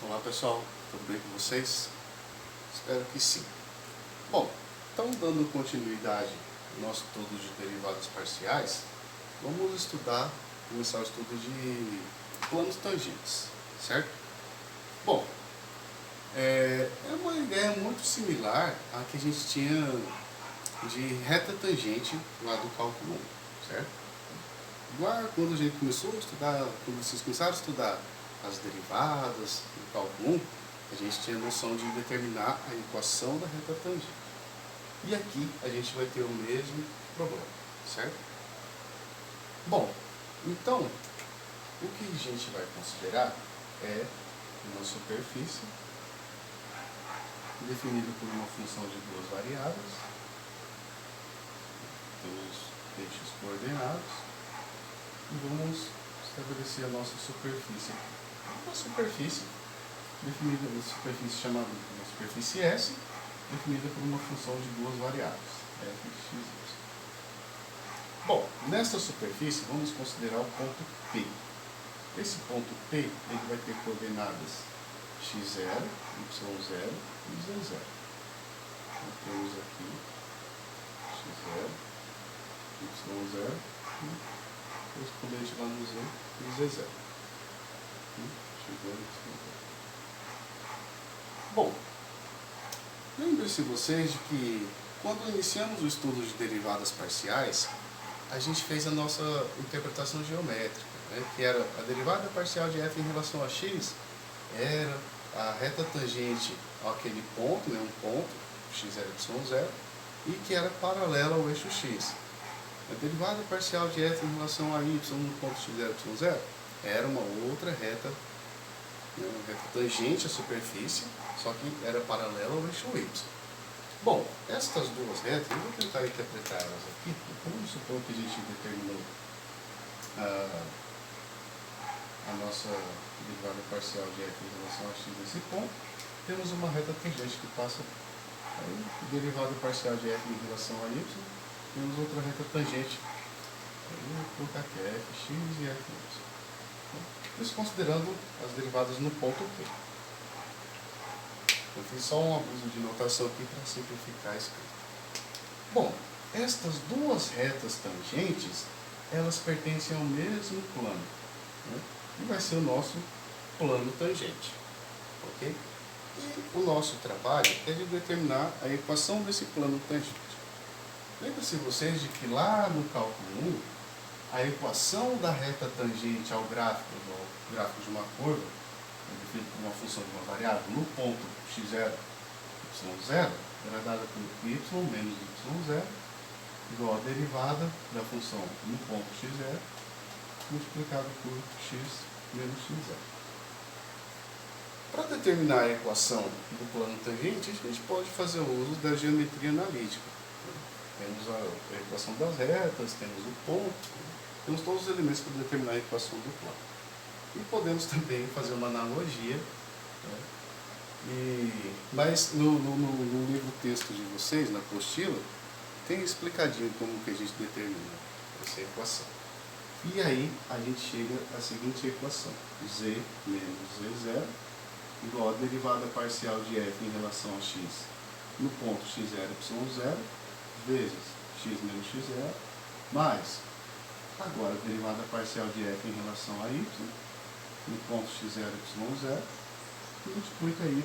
Olá pessoal, tudo bem com vocês? Espero que sim. Bom, então dando continuidade ao nosso estudo de derivadas parciais, vamos começar o estudo de planos tangentes, certo? Bom, é uma ideia muito similar à que a gente tinha de reta tangente lá do cálculo 1, certo? Lá quando a gente começou a estudar, quando vocês começaram a estudar as derivadas do cálculo 1, a gente tinha a noção de determinar a equação da reta tangente. E aqui a gente vai ter o mesmo problema, certo? Bom, então, o que a gente vai considerar é uma superfície definida por uma função de duas variáveis, temos eixos coordenados, e vamos estabelecer a nossa superfície. Uma superfície definida, uma superfície chamada uma superfície S, definida por uma função de duas variáveis, f e x. Bom, nesta superfície vamos considerar o ponto P. Esse ponto P ele vai ter coordenadas x0, y0 e z0. Então, temos aqui x0, y0 e correspondente lá no z e z0. Bom, lembre-se vocês de que quando iniciamos o estudo de derivadas parciais, a gente fez a nossa interpretação geométrica, né, que era a derivada parcial de f em relação a x, era a reta tangente àquele ponto, né, um ponto, x0, y0, e que era paralela ao eixo x. A derivada parcial de f em relação a y no ponto x0, y0 era uma outra reta, né, uma reta tangente à superfície, só que era paralela ao eixo y. Bom, estas duas retas, eu vou tentar interpretar elas aqui. Vamos supor que a gente determinou a nossa derivada parcial de f em relação a x nesse ponto. Temos uma reta tangente que passa aí, derivada parcial de f em relação a y. Temos outra reta tangente. Aí eu vou colocar aqui fx e fy. Isso considerando as derivadas no ponto P. Eu fiz só um abuso de notação aqui para simplificar a escrita. Bom, estas duas retas tangentes, elas pertencem ao mesmo plano, né? E vai ser o nosso plano tangente. Ok? E o nosso trabalho é de determinar a equação desse plano tangente. Lembre-se vocês de que lá no cálculo 1, a equação da reta tangente ao gráfico de uma curva, definido por uma função de uma variável, no ponto x0, y0, era dada por y menos y0, igual a derivada da função no ponto x0, multiplicado por x menos x0. Para determinar a equação do plano tangente, a gente pode fazer o uso da geometria analítica. Temos a equação das retas, temos o ponto, temos todos os elementos para determinar a equação do plano. E podemos também fazer uma analogia, né? Mas no livro texto de vocês, na apostila, tem explicadinho como que a gente determina essa equação. E aí a gente chega à seguinte equação: z menos z0 igual a derivada parcial de f em relação a x no ponto x0, y0, vezes x menos x0, mais, agora, a derivada parcial de f em relação a y, no ponto x0, y0, multiplica y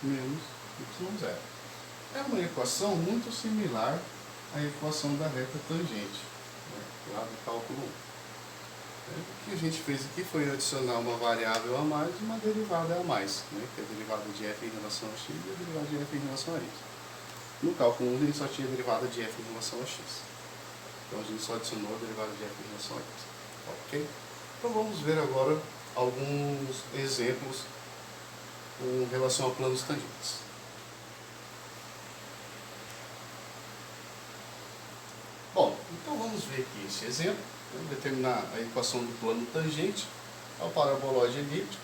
menos y0. É uma equação muito similar à equação da reta tangente, né, lá do cálculo 1. O que a gente fez aqui foi adicionar uma variável a mais e uma derivada a mais, né, que é a derivada de f em relação a x e a derivada de f em relação a y. No cálculo 1 a gente só tinha a derivada de f em relação a x. Então a gente só adicionou a derivada de f em relação a y. Ok? Então vamos ver agora alguns exemplos com relação a planos tangentes. Bom, então vamos ver aqui esse exemplo. Vamos determinar a equação do plano tangente ao paraboloide elíptico,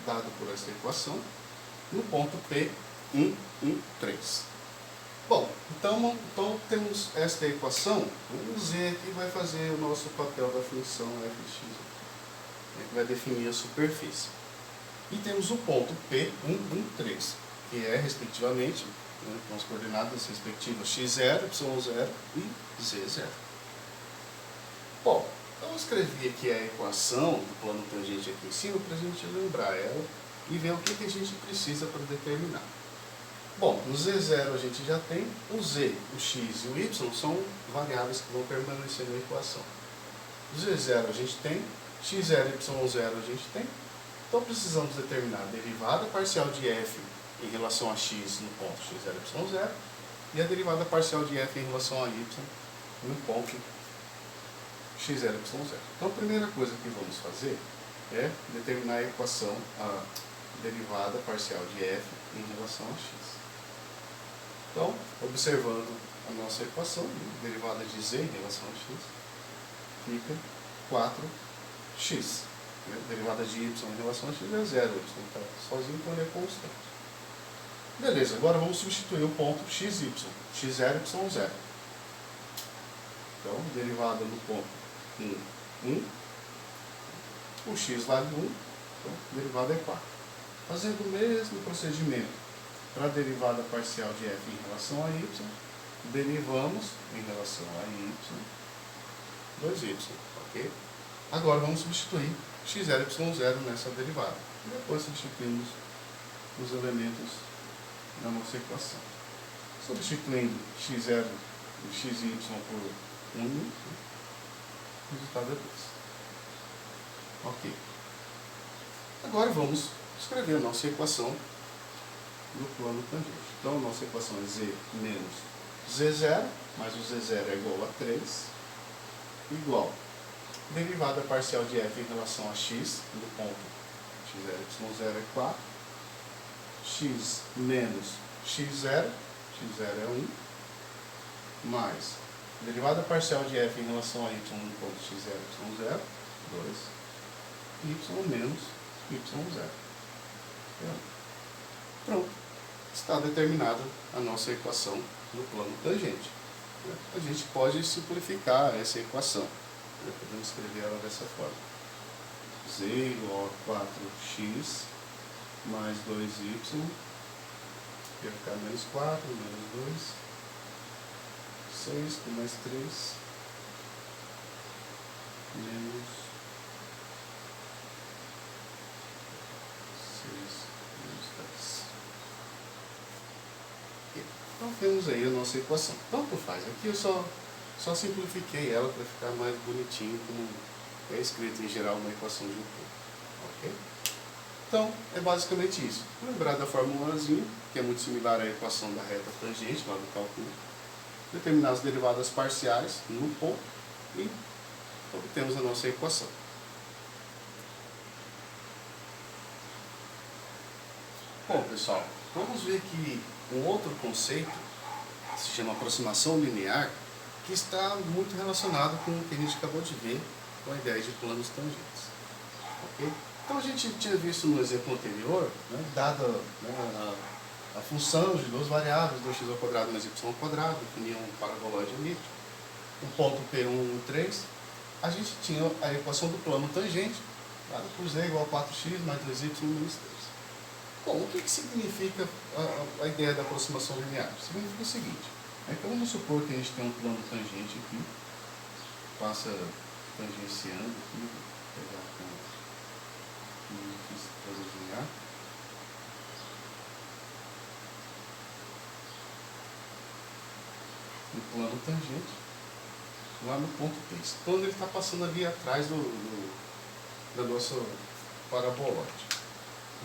dado por esta equação, no ponto P, 1, 1, 3. Bom, então temos esta equação. O z aqui vai fazer o nosso papel da função fx, que vai definir a superfície. E temos o ponto P1, 1, 3, que é, respectivamente, né, com as coordenadas respectivas x0, y0 e z0. Bom, então eu escrevi aqui a equação do plano tangente aqui em cima para a gente lembrar ela e ver o que a gente precisa para determinar. Bom, no Z0 a gente já tem o Z, o X e o Y são variáveis que vão permanecer na equação. No Z0 a gente tem, X0 e Y0 a gente tem, então precisamos determinar a derivada parcial de F em relação a X no ponto X0 e Y0 e a derivada parcial de F em relação a Y no ponto X0 e Y0. Então a primeira coisa que vamos fazer é determinar a equação, a derivada parcial de F em relação a X. Então, observando a nossa equação, derivada de z em relação a x, fica 4x. Derivada de y em relação a x é 0, y está sozinho, então ele é constante. Beleza, agora vamos substituir o ponto xy, x0 e y0. Então, derivada no ponto 1, o x vale 1, então derivada é 4. Fazendo o mesmo procedimento para a derivada parcial de f em relação a y, derivamos em relação a y 2y, ok? Agora vamos substituir x0 e y0 nessa derivada. E depois substituímos os elementos da nossa equação. Substituindo x0 e xy por 1, o resultado é 2. Ok. Agora vamos escrever a nossa equação do plano tangente. Então, a nossa equação é z menos z0, mais o z0 é igual a 3, igual derivada parcial de f em relação a x, do ponto x0, y0 é 4, x menos x0 é 1, mais derivada parcial de f em relação a y no ponto x0, y0, 2, y menos y0. Pronto. Está determinada a nossa equação do plano tangente. A gente pode simplificar essa equação. Podemos escrever ela dessa forma. Z igual a 4x mais 2y, vai ficar menos 4, menos 2, 6 com mais 3, menos 6, menos 10. Então temos aí a nossa equação. Tanto faz, aqui eu só simplifiquei ela para ficar mais bonitinho, como é escrito em geral uma equação de um ponto. Ok? Então, é basicamente isso. Lembrar da formulazinha, que é muito similar à equação da reta tangente, lá do cálculo. Determinar as derivadas parciais no ponto e obtemos a nossa equação. Bom, pessoal, vamos ver que um outro conceito, que se chama aproximação linear, que está muito relacionado com o que a gente acabou de ver com a ideia de planos tangentes. Okay? Então a gente tinha visto no exemplo anterior, né, dada a função de duas variáveis, 2x² mais y², definiam um paraboloide elíptico, um ponto P1 e 3, a gente tinha a equação do plano tangente, dada por z igual a 4x mais 2y menos 3. Bom, o que significa a ideia da aproximação linear? Significa o seguinte, então vamos supor que a gente tem um plano tangente aqui, passa tangenciando aqui, vou pegar com o linear. Um plano tangente, lá no ponto P. Esse plano ele está passando ali atrás da nossa paraboloide.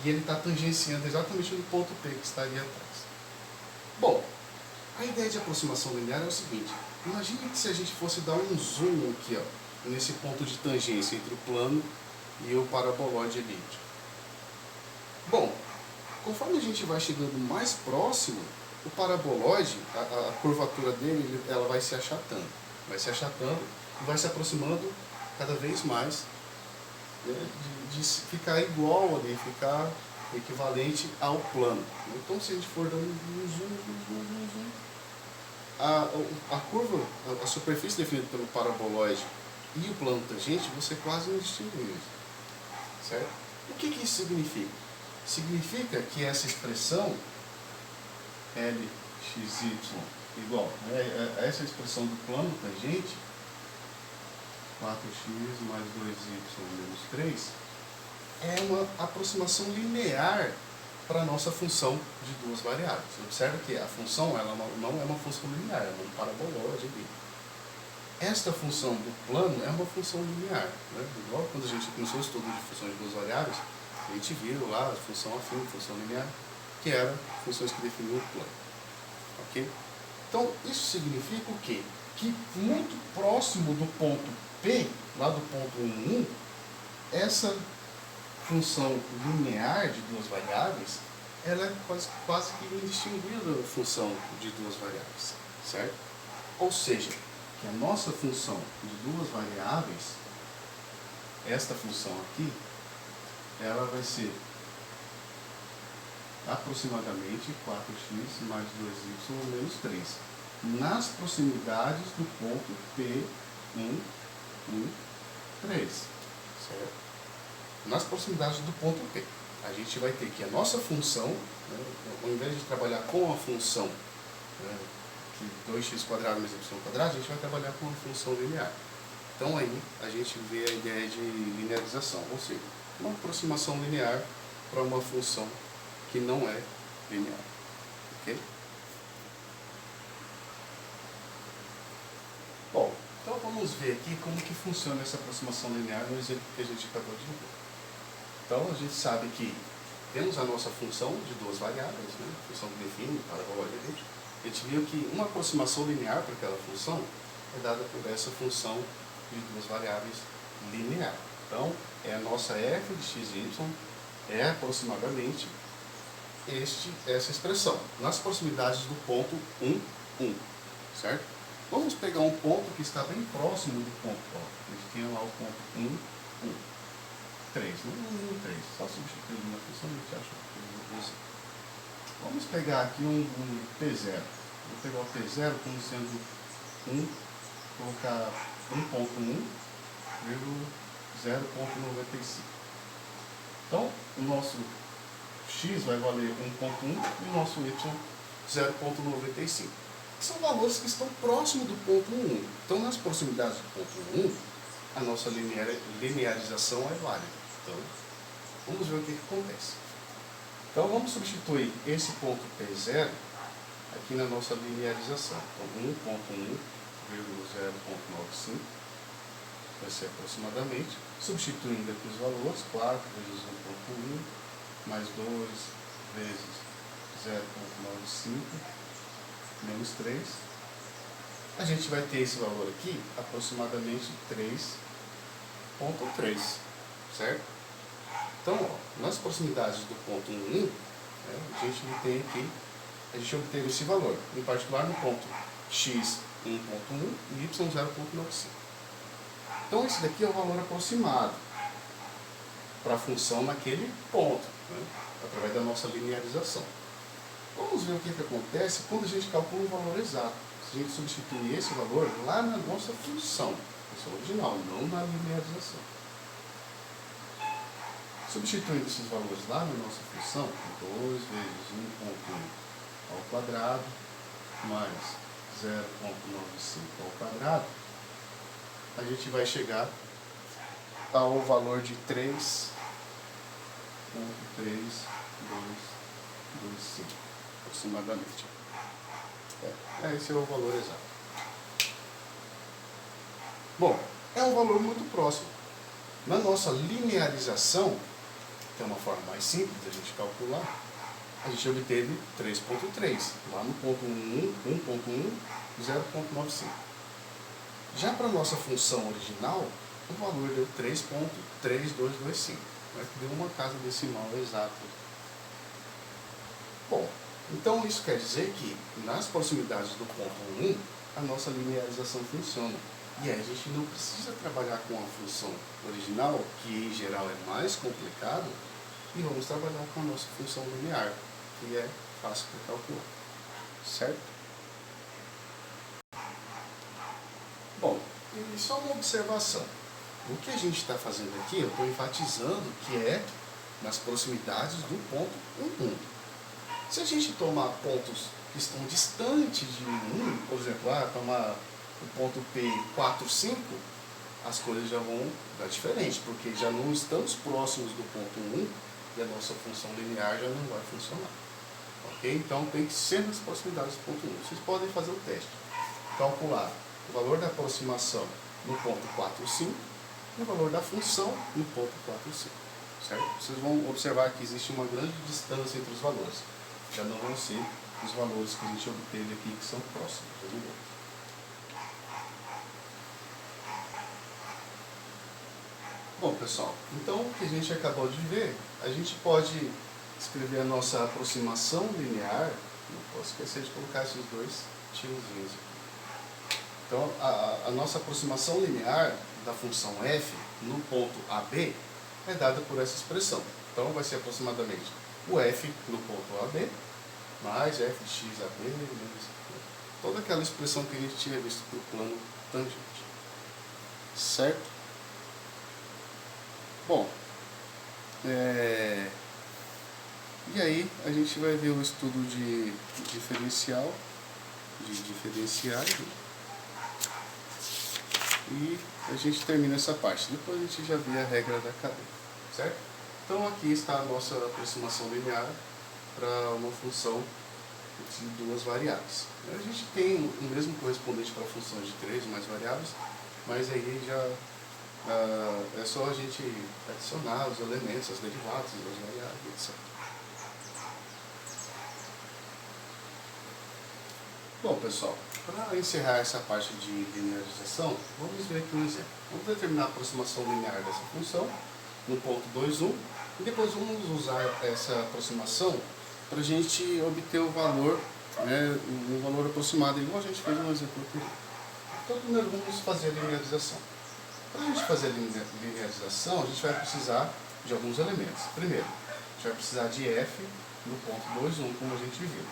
E ele está tangenciando exatamente no ponto P que está ali atrás. Bom, a ideia de aproximação linear é o seguinte. Imagine que se a gente fosse dar um zoom aqui, ó, nesse ponto de tangência entre o plano e o paraboloide elíptico. Bom, conforme a gente vai chegando mais próximo, o paraboloide, a curvatura dele, ela vai se achatando. Vai se achatando e vai se aproximando cada vez mais, né, de ficar igual ali, ficar equivalente ao plano. Então, se a gente for dando um zoom, a curva, a superfície definida pelo paraboloide e o plano tangente, você quase não distingue isso. Certo? O que isso significa? Significa que essa expressão LXY igual a essa expressão do plano tangente, 4x mais 2y menos 3, é uma aproximação linear para a nossa função de duas variáveis. Observe que a função ela não é uma função linear, é uma parabolóide ali. Esta função do plano é uma função linear. Né? Igual quando a gente começou o estudo de funções de duas variáveis, a gente viu lá a função afim, função linear, que eram funções que definiam o plano. Ok? Então, isso significa o quê? Que muito próximo do ponto P, lá do ponto 1, essa função linear de duas variáveis, ela é quase que indistinguível da função de duas variáveis, certo? Ou seja, que a nossa função de duas variáveis, esta função aqui, ela vai ser aproximadamente 4x mais 2y menos 3, nas proximidades do ponto P1, 1, 3, certo? Nas proximidades do ponto P. A gente vai ter que a nossa função, né, ao invés de trabalhar com a função de 2x² mais y², a gente vai trabalhar com uma função linear. Então aí a gente vê a ideia de linearização, ou seja, uma aproximação linear para uma função que não é linear. Ok? Bom, então vamos ver aqui como que funciona essa aproximação linear no exemplo que a gente acabou de ver. Então a gente sabe que temos a nossa função de duas variáveis, né? Função que define parabolóide. A gente viu que uma aproximação linear para aquela função é dada por essa função de duas variáveis linear. Então, a nossa f de x e y é aproximadamente essa expressão, nas proximidades do ponto 1, 1, certo? Vamos pegar um ponto que está bem próximo do ponto, ó. A gente tinha lá o ponto 1, 1, 3, não 3, só substituir uma função, a gente acha que é. Vamos pegar aqui um P0. Vou pegar o P0 como sendo 1, colocar 1.1, 0.95. Então, o nosso x vai valer 1.1 e o nosso y 0.95. São valores que estão próximos do ponto 1. Então, nas proximidades do ponto 1, a nossa linearização é válida. Então, vamos ver o que acontece. Então, vamos substituir esse ponto P0 aqui na nossa linearização. Então, 1.1, 0.95 vai ser aproximadamente, substituindo aqui os valores, 4 vezes 1.1 mais 2 vezes 0.95 menos 3, a gente vai ter esse valor aqui aproximadamente 3.3, certo? Então, ó, nas proximidades do ponto 1, a gente obteve esse valor, em particular no ponto x 1.1 e y 0.95. Então, esse daqui é o valor aproximado para a função naquele ponto, né, através da nossa linearização. Vamos ver o que acontece quando a gente calcula um valor exato. Se a gente substituir esse valor lá na nossa função original, não na linearização. Substituindo esses valores lá na nossa função, 2 vezes 1.1 ao quadrado mais 0.95 ao quadrado, a gente vai chegar ao valor de 3.3225 aproximadamente. Esse é o valor exato. Bom, é um valor muito próximo. Na nossa linearização, que é uma forma mais simples de a gente calcular, a gente obteve 3.3, lá no ponto 1.1, 0.95. Já para a nossa função original, o valor deu 3.3225, né, que deu uma casa decimal exata. Bom, então isso quer dizer que nas proximidades do ponto 1, a nossa linearização funciona. E aí a gente não precisa trabalhar com a função original, que em geral é mais complicado, e vamos trabalhar com a nossa função linear, que é fácil de calcular. Certo? Bom, e só uma observação. O que a gente está fazendo aqui, eu estou enfatizando que é nas proximidades do ponto 1, 1. Se a gente tomar pontos que estão distantes de 1, por exemplo, tomar o ponto P 4, 5, as coisas já vão dar diferente, porque já não estamos próximos do ponto 1 e a nossa função linear já não vai funcionar. Ok? Então tem que ser nas proximidades do ponto 1. Vocês podem fazer o teste. Calcular o valor da aproximação no ponto 4, 5 e o valor da função no ponto 4, 5. Certo? Vocês vão observar que existe uma grande distância entre os valores. Já não vão ser os valores que a gente obteve aqui que são próximos um do outro. Bom, pessoal, então o que a gente acabou de ver, a gente pode escrever a nossa aproximação linear. Não posso esquecer de colocar esses dois tiozinhos aqui. Então, a nossa aproximação linear da função f no ponto AB é dada por essa expressão. Então, vai ser aproximadamente o f no ponto AB mais f de x AB menos toda aquela expressão que a gente tinha visto para o plano tangente. Certo? Bom, e aí a gente vai ver o estudo de diferencial, de diferenciais, né? E a gente termina essa parte. Depois a gente já vê a regra da cadeia, certo? Então aqui está a nossa aproximação linear para uma função de duas variáveis. A gente tem o mesmo correspondente para funções de 3 mais variáveis, mas aí já é só a gente adicionar os elementos, as derivadas, as variáveis, etc. Bom, pessoal, para encerrar essa parte de linearização, vamos ver aqui um exemplo. Vamos determinar a aproximação linear dessa função no ponto 2, 1, e depois vamos usar essa aproximação para a gente obter o valor, um valor aproximado, igual a gente fez no exemplo anterior. Então, primeiro vamos fazer a linearização. Para a gente fazer a linearização, a gente vai precisar de alguns elementos. Primeiro, a gente vai precisar de f no ponto 2, 1, como a gente viu.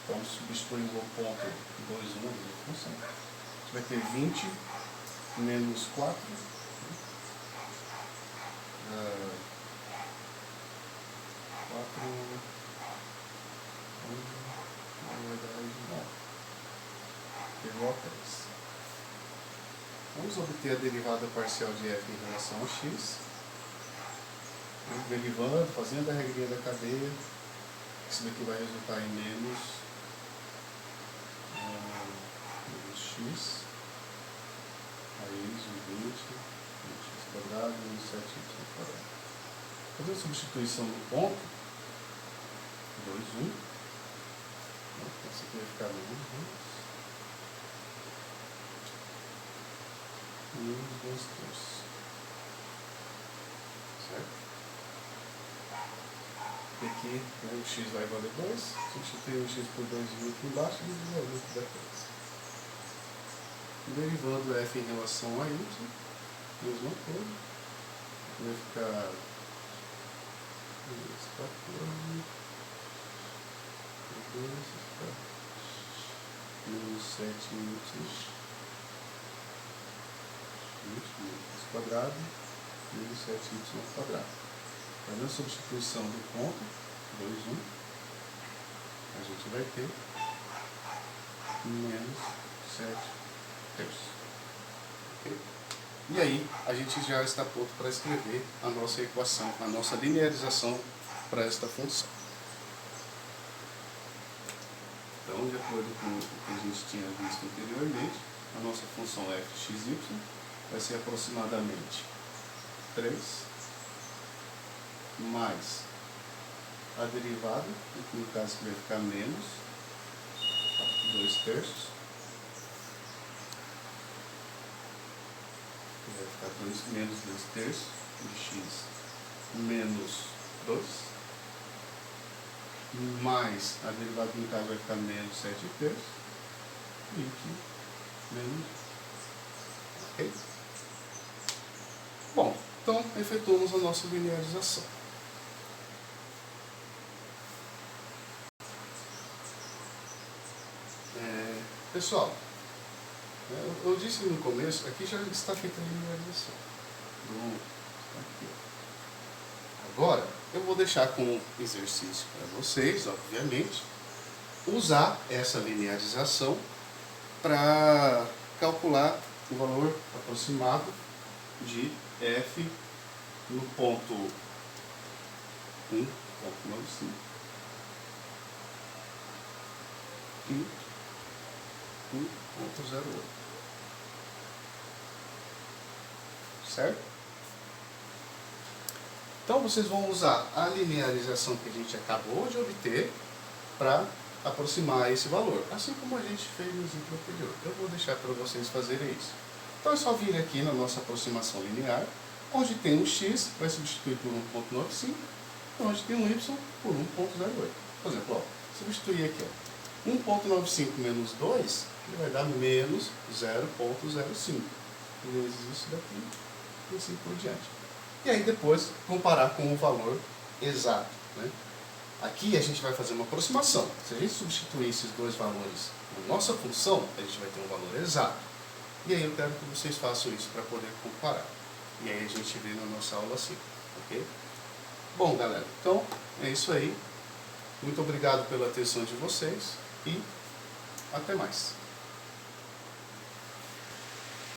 Então, substituindo o ponto 2, 1 da função, a gente vai ter 20 menos 4, 4, na verdade, não, igual a 3. Vamos obter a derivada parcial de f em relação a x. Derivando, fazendo a regrinha da cadeia. Isso daqui vai resultar em menos x raiz de 20x quadrado menos 7y quadrado. Fazendo a substituição do ponto, 2, 1. Esse aqui vai ficar menos 2 terços. Certo? E aqui o x vai valer 2, substituir o x por 2 aqui embaixo e dividir o da 3. Derivando f em relação a y, mesma coisa. Vai ficar menos 14, menos 7y x quadrado menos 7y quadrado. Fazendo a substituição do ponto 2, 1, a gente vai ter menos 7 terços. Okay? E aí a gente já está pronto para escrever a nossa equação, a nossa linearização para esta função. Então, de acordo com o que a gente tinha visto anteriormente, a nossa função f(x,y) vai ser aproximadamente 3 mais a derivada, que no caso vai ficar menos 2 terços, vai ficar menos 2 terços de x menos 2, mais a derivada no caso vai ficar menos 7 terços, e aqui menos 1. Ok? Bom, então efetuamos a nossa linearização. Pessoal, eu disse no começo, aqui já está feita a linearização. Aqui. Agora, eu vou deixar como exercício para vocês, obviamente, usar essa linearização para calcular o valor aproximado de f no ponto 1,95 e 1,08. Certo? Então vocês vão usar a linearização que a gente acabou de obter para aproximar esse valor, assim como a gente fez no exemplo anterior. Eu vou deixar para vocês fazerem isso. Então é só vir aqui na nossa aproximação linear, onde tem um x, vai substituir por 1,95, e onde tem um y por 1,08. Por exemplo, ó, substituir aqui, ó, 1,95 menos 2, ele vai dar menos 0,05, vezes isso daqui, e assim por diante. E aí depois comparar com o valor exato, né? Aqui a gente vai fazer uma aproximação. Se a gente substituir esses dois valores na nossa função, a gente vai ter um valor exato. E aí eu quero que vocês façam isso para poder comparar. E aí a gente vê na nossa aula assim, ok? Bom, galera, então é isso aí. Muito obrigado pela atenção de vocês e até mais.